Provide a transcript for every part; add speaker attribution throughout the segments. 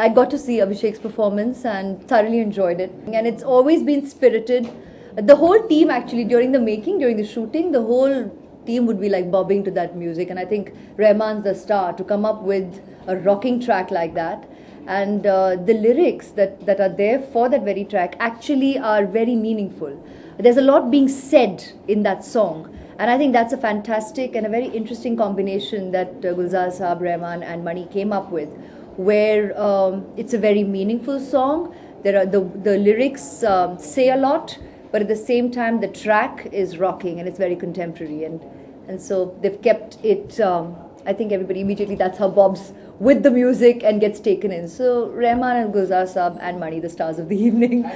Speaker 1: I got to see Abhishek's performance and thoroughly enjoyed it. And it's always been spirited. The whole team actually, during the making, during the shooting, the whole team would be like bobbing to that music. And I think Raavan's the star to come up with a rocking track like that. And the lyrics that are there for that very track actually are very meaningful. There's a lot being said in that song. And I think that's a fantastic and a very interesting combination that Gulzar Saab, Raavan and Mani came up with, where it's a very meaningful song. There are the lyrics say a lot, but at the same time the track is rocking and it's very contemporary. And so they've kept it, I think everybody immediately, that's how bobs with the music and gets taken in. So Raavan and Gulzar Saab and Mani, the stars of the evening.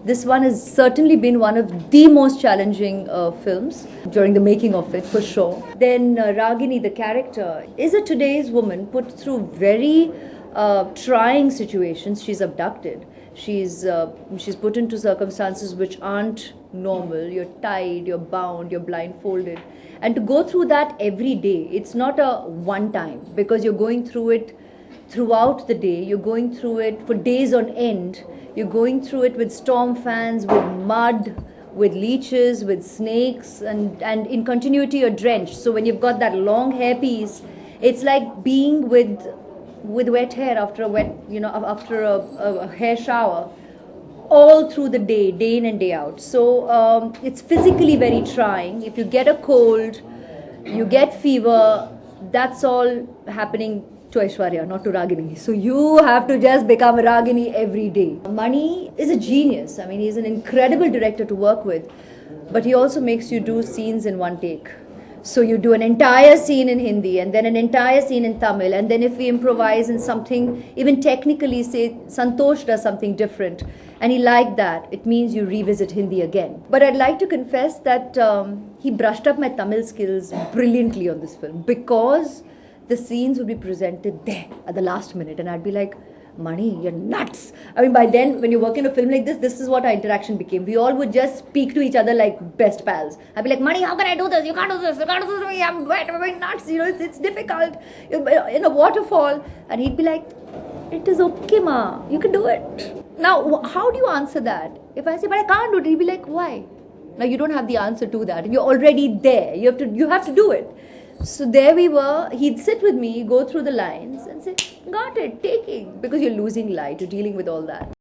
Speaker 1: This one has certainly been one of the most challenging films during the making of it, for sure. Then Ragini, the character, is a today's woman put through very trying situations. She's abducted. She's put into circumstances which aren't normal. You're tied, you're bound, you're blindfolded. And to go through that every day, it's not a one time, because you're going through it throughout the day. You're going through it for days on end. You're going through it with storm fans, with mud, with leeches, with snakes, and in continuity you're drenched. So when you've got that long hairpiece, it's like being with wet hair after a hair shower, all through the day, day in and day out. So it's physically very trying. If you get a cold, you get fever, that's all happening to Aishwarya, not to Ragini. So you have to just become a Ragini every day. Mani is a genius. I mean, he's an incredible director to work with, but he also makes you do scenes in one take. So you do an entire scene in Hindi and then an entire scene in Tamil, and then if we improvise in something, even technically, say Santosh does something different, and he liked that, it means you revisit Hindi again. But I'd like to confess that he brushed up my Tamil skills brilliantly on this film, because the scenes would be presented there at the last minute, and I'd be like, Mani, you're nuts. I mean, by then, when you work in a film like this is what our interaction became. We all would just speak to each other like best pals. I'd be like, Mani, how can I do this? You can't do this. You can't do this to me. I'm wet. I'm going nuts. You know, it's difficult. You're in a waterfall. And he'd be like, it is okay, ma. You can do it. Now, how do you answer that? If I say, but I can't do it, he'd be like, why? Now, you don't have the answer to that. You're already there. You have to do it. So there we were, he'd sit with me, go through the lines and say, got it, taking, because you're losing light, you're dealing with all that.